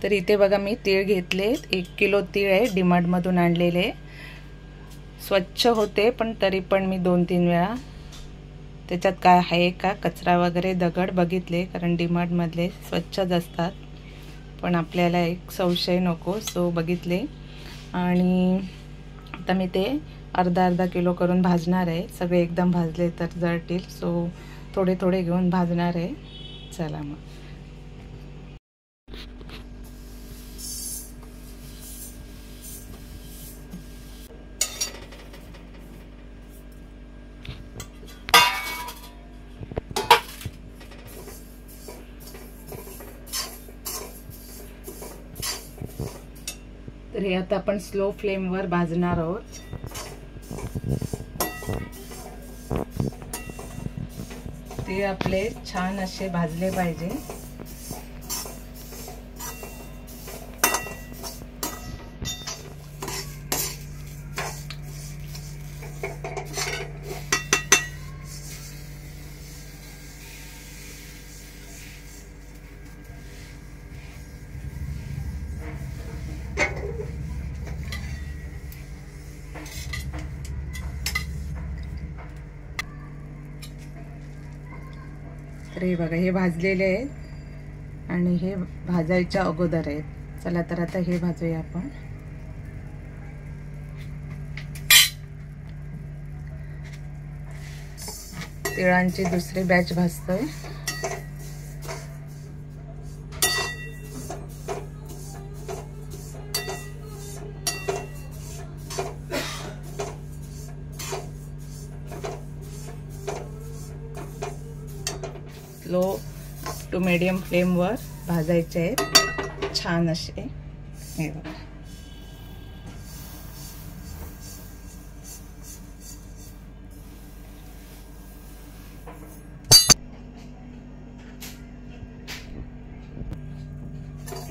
तर इथे बघा मी तीळ घेतले, 1 किलो तीळ आहे, डीमार्ट मधून आणलेले. स्वच्छ होते पण तरी पण मी 2-3 वेळा त्याच्यात काय आहे का कचरा वगैरे दगड बघितले, कारण डीमार्ट मधले स्वच्छच असतात, पण आपल्याला एक संशय नको, सो बघितले. आणि आता मी ते अर्धा किलो करून भाजणार आहे. सगळे एकदम भाजले तर जळतील, सो थोडे थोडे घेऊन भाजणार आहे. चला मग. तर हे आता आपण स्लो फ्लेमवर भाजणार आहोत. ते आपले छान असे भाजले पाहिजे. तर हे बघा, हे भाजलेले आहेत आणि हे भाजायच्या अगोदर आहेत. चला तर आता हे भाजूया आपण. तिळांची दुसरी बॅच भाजतोय. लो टू मीडियम फ्लेमवर भाजायचे आहेत छान असे. हे बघा,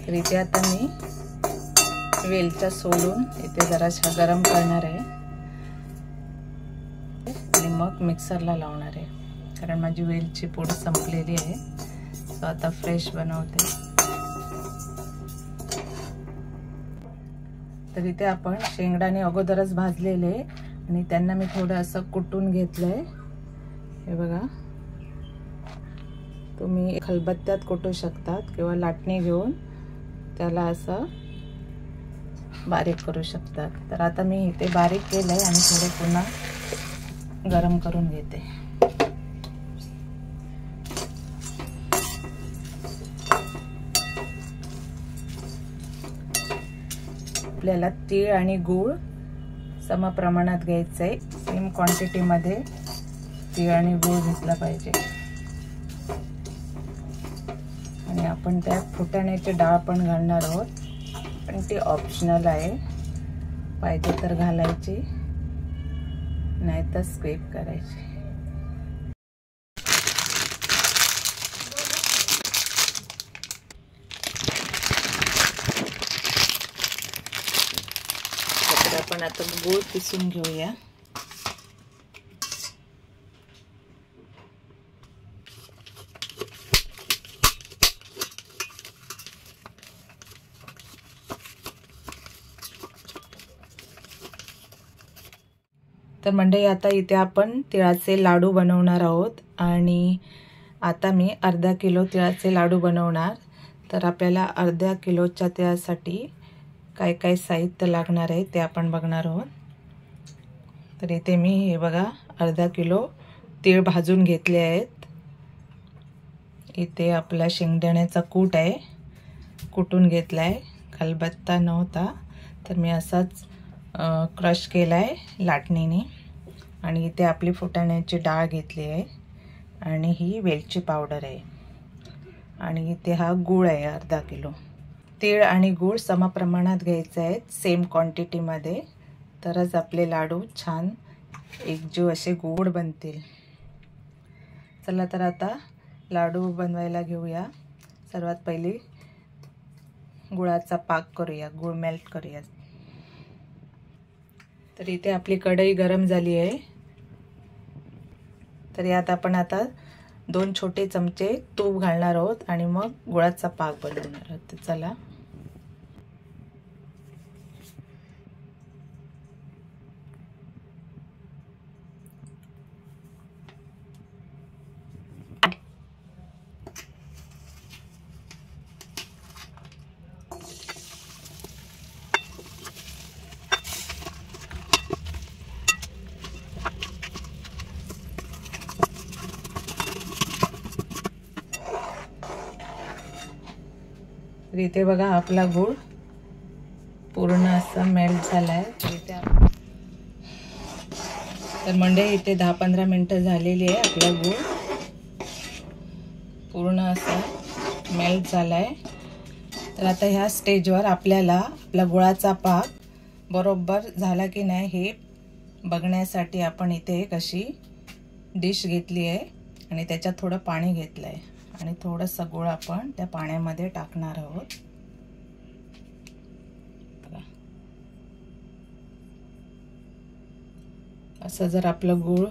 तर इथे आता मी वेलचा सोलून इथे जराशा गरम करणार आहे आणि मग मिक्सरला लावणार आहे, कारण माझी वेलची पूड संपलेली आहे. सो आता फ्रेश बनवते. तर इथे आपण शेंगदाणे अगोदरच भाजलेले आणि त्यांना मी थोडं असं कुटून घेतलंय. हे बघा, तुम्ही खलबत्त्यात कुटू शकतात किंवा लाटणी घेऊन त्याला असं बारीक करू शकतात. तर आता मी इथे बारीक केलंय आणि थोडे पुन्हा गरम करून घेते. आपल्याला तीळ आणि गूळ सम प्रमाणात घ्यायचं आहे. सेम क्वांटिटी मध्ये तीळ आणि गूळ घेतला पाहिजे. आणि आपण त्यात फुटाण्याची डाळ पण घालणार आहोत, पण ती ऑप्शनल आहे. पाहिजे तर घालायची, नाही तर स्किप करायची. आपण आता गूळ किसून घेऊया. तर मंडळी, आता इथे आपण तिळाचे लाडू बनवणार आहोत आणि आता मी अर्धा किलो तिळाचे लाडू बनवणार. तर आपल्याला अर्ध्या किलोच्या तिळासाठी काय काय साहित्य लागणार आहे ते आपण बघणार आहोत. तर इथे मी हे बघा अर्धा किलो तीळ भाजून घेतले आहेत. इथे आपला शेंगदाण्याचा कूट आहे, कुटून घेतलाय, खलबत्ता नव्हता तर मी असाच क्रश केलाय लाटणीने. आणि इथे आपली फुटाण्याची डाळ घेतली आहे आणि ही वेलची पावडर आहे. आणि इथे हा गूळ आहे अर्धा किलो. तीळ आणि गूळ सम प्रमाणात घ्यायचे आहेत, सेम क्वांटिटी मध्ये, तरच आपले लाडू छान एकजीव असे गोड बनतील. चला तर आता लाडू बनवायला घेऊया. सर्वात पहिले गुळाचा पाक करूया, गूळ मेल्ट करूया. तर इथे आपली कढई गरम झाली आहे. तर यात आपण आता 2 छोटे चमचे तूप घालणार आहोत आणि मग गुळाचा पाक बनवणार आहोत. चला. तर इथे बघा आपला गूळ पूर्ण असा मेल्ट झालाय. तर मंडळी इथे 10-15 मिनिटं झालेली आहे. आपला गूळ पूर्ण असा मेल्ट झालाय. तर आता ह्या स्टेजवर आपल्याला आपला गुळाचा पाक बरोबर झाला की नाही हे बघण्यासाठी आपण इथे एक अशी डिश घेतली आहे आणि त्याच्यात थोडं पाणी घेतलं आहे आणि थोडंसं गूळ आपण त्या पाण्यामध्ये टाकणार आहोत. असं जर आपलं गूळ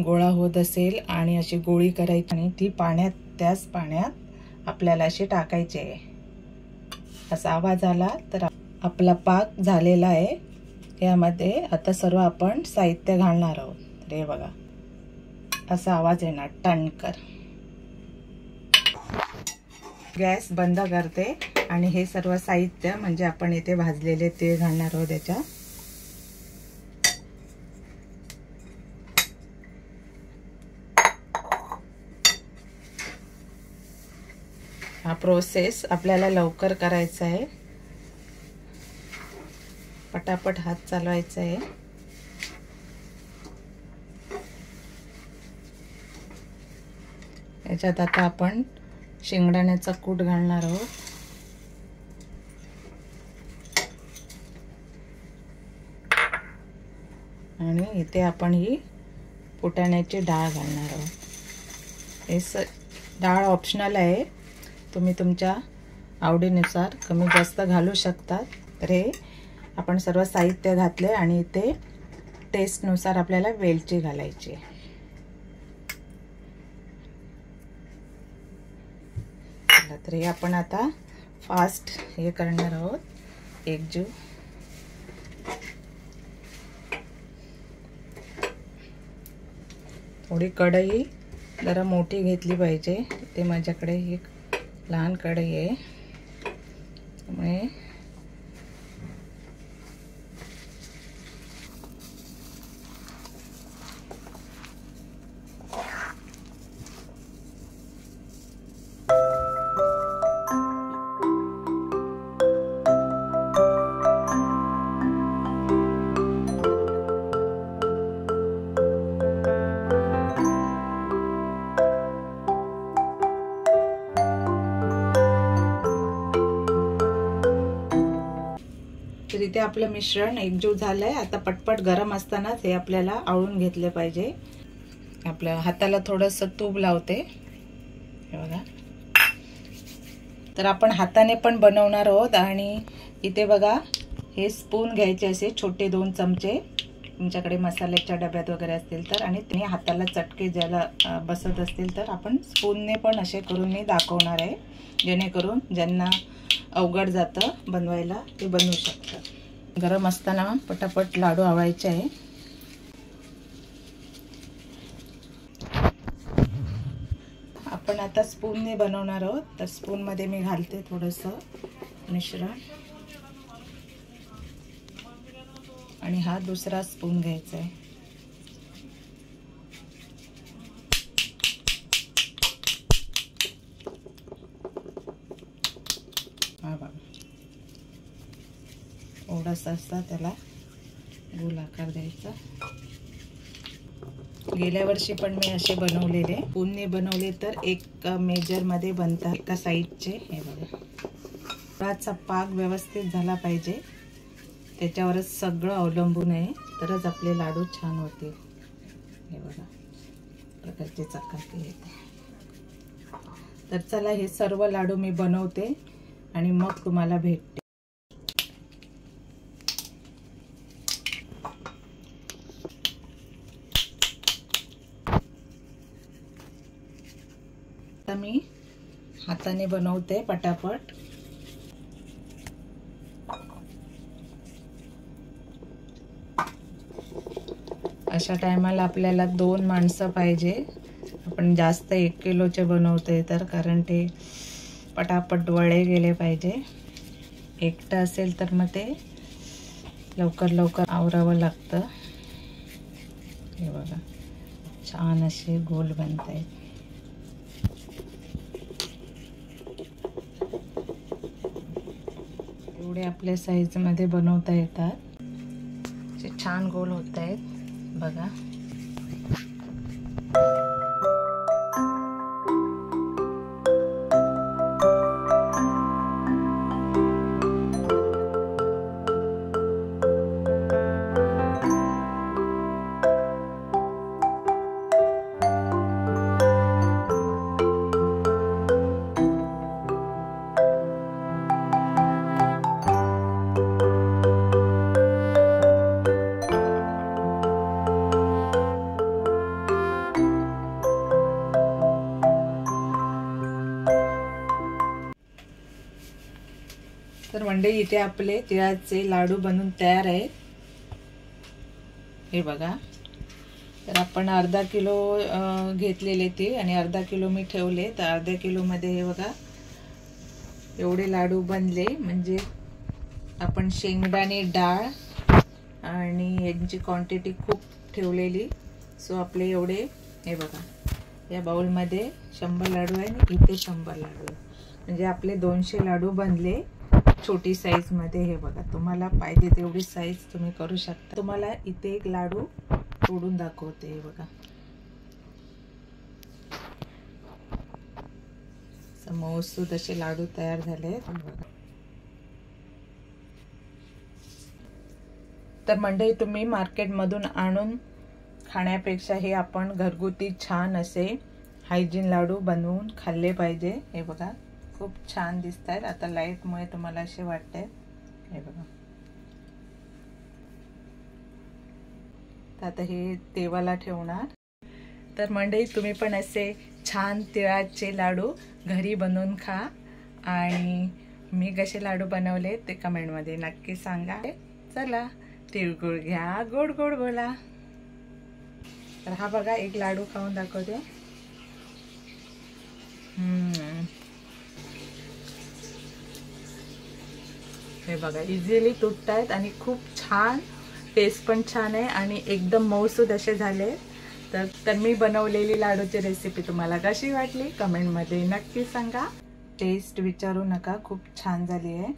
गोळा होत असेल आणि अशी गोळी करायची आणि ती त्याच पाण्यात आपल्याला अशी टाकायची आहे. असा आवाज आला तर आपला पाक झालेला आहे. यामध्ये आता सर्व आपण साहित्य घालणार आहोत. तर हे बघा असा आवाज येणार टणकर. गॅस बंद करते आणि हे सर्व साहित्य म्हणजे आपण इथे भाजलेले तीळ घालणार आहोत याच्यात. हा प्रोसेस आपल्याला लवकर करायचा आहे. पटापट हात चालवायचा आहे. याच्यात आता आपण शेंगदाण्याचा कूट घालणार आहोत. आणि इथे आपण ही फुटाण्याची डाळ घालणार आहोत. हे डाळ ऑप्शनल आहे. तुम्ही तुमच्या आवडीनुसार कमी जास्त घालू शकतात. तर हे आपण सर्व साहित्य घातले आणि इथे टेस्टनुसार आपल्याला वेलची घालायची. तर हे आपण आता फास्ट हे करणार आहोत एकजीव. थोडी कढई जरा मोठी घेतली पाहिजे. ते माझ्याकडे एक लहान कढई आहे त्यामुळे तर इथे आपलं मिश्रण एकजीव झालंय. आता पटपट गरम असतानाच हे आपल्याला आळून घेतले पाहिजे. आपल्या हाताला थोडंसं तूप लावते. हे बघा. तर आपण हाताने पण बनवणार आहोत. आणि इथे बघा हे स्पून घ्यायचे असे छोटे 2 चमचे तुमच्याकडे मसाल्याच्या डब्यात वगैरे असतील तर. आणि तुम्ही हाताला चटके ज्याला बसत असतील तर आपण स्पूनने पण असे करून मी दाखवणार आहे, जेणेकरून ज्यांना अवघड जातं बनवायला ते बनवू शकतात. गरम असताना पटापट लाडू आवळायचे आहे. आपण आता स्पूनने बनवणार आहोत. तर स्पूनमध्ये मी घालते थोडंसं मिश्रण आणि हा दुसरा स्पून घ्यायचा आहे. हा बघा थोडासा असा त्याला गोल आकार द्यायचा. गेल्या वर्षी पण मी असे बनवलेले स्पूनने बनवले तर एक मेजरमध्ये बनतात एका साईडचे. हे बघा गुळाचा पाक व्यवस्थित झाला पाहिजे, त्याच्यावरच सगळं अवलंबून आहे, तरच आपले लाडू छान होतील. हे बघा प्रकारचे चकाकी येते. तर चला हे सर्व लाडू मी बनवते आणि मग तुम्हाला भेटते. आता मी हाताने बनवते पटापट. अशा टायमाला आपल्याला 2 माणसं पाहिजे. आपण जास्त 1 किलोचे बनवते तर, कारण ते पटापट वळे गेले पाहिजे. एकटं असेल तर मग ते लवकर लवकर आवरावं लागतं. हे बघा छान असे गोल बनतायत. एवढे आपल्या साईजमध्ये बनवता येतात. जे छान गोल होत आहेत बघा. तर मंडळी इथे आपले तिळाचे लाडू बनवून तयार आहेत. हे बघा. तर आपण अर्धा किलो घेतलेले ते आणि अर्धा किलो मी ठेवले. तर अर्ध्या किलोमध्ये हे बघा एवढे लाडू बनले. म्हणजे आपण शेंगदाणे डाळ आणि यांची क्वांटिटी खूप ठेवलेली. सो आपले एवढे हे बघा या बाउलमध्ये 100 लाडू आहे आणि इथे 100 लाडू आहे. म्हणजे आपले 200 लाडू बनले छोटी साईज मध्ये. हे बघा तुम्हाला पाहिजे तेवढी साईज तुम्ही करू शकता. तुम्हाला इथे एक लाडू तोडून दाखवते. हे बघा मऊसूद असे लाडू तयार झाले. तर मंडळी तुम्ही मार्केटमधून आणून खाण्यापेक्षा हे आपण घरगुती छान असे हायजीन लाडू बनवून खाल्ले पाहिजे. हे बघा खूप छान दिसतात. आता लाईटमुळे तुम्हाला असे वाटते. हे बघा. तर आता हे तेवाला ठेवणार. तर मंडळी तुम्ही पण असे छान तिळाचे लाडू घरी बनवून खा आणि मी कसे लाडू बनवले ते कमेंटमध्ये नक्की सांगा. चला तिळगुळ घ्या, गोड गोड बोला. तर हा बघा एक लाडू खाऊन दाखवते. हे बघा इझिली तुटतायत आणि खूप छान टेस्ट पण छान आहे आणि एकदम मऊसूद असे झाले. तर मी बनवलेली लाडूची रेसिपी तुम्हाला कशी वाटली कमेंटमध्ये नक्की सांगा. टेस्ट विचारू नका, खूप छान झाली आहे.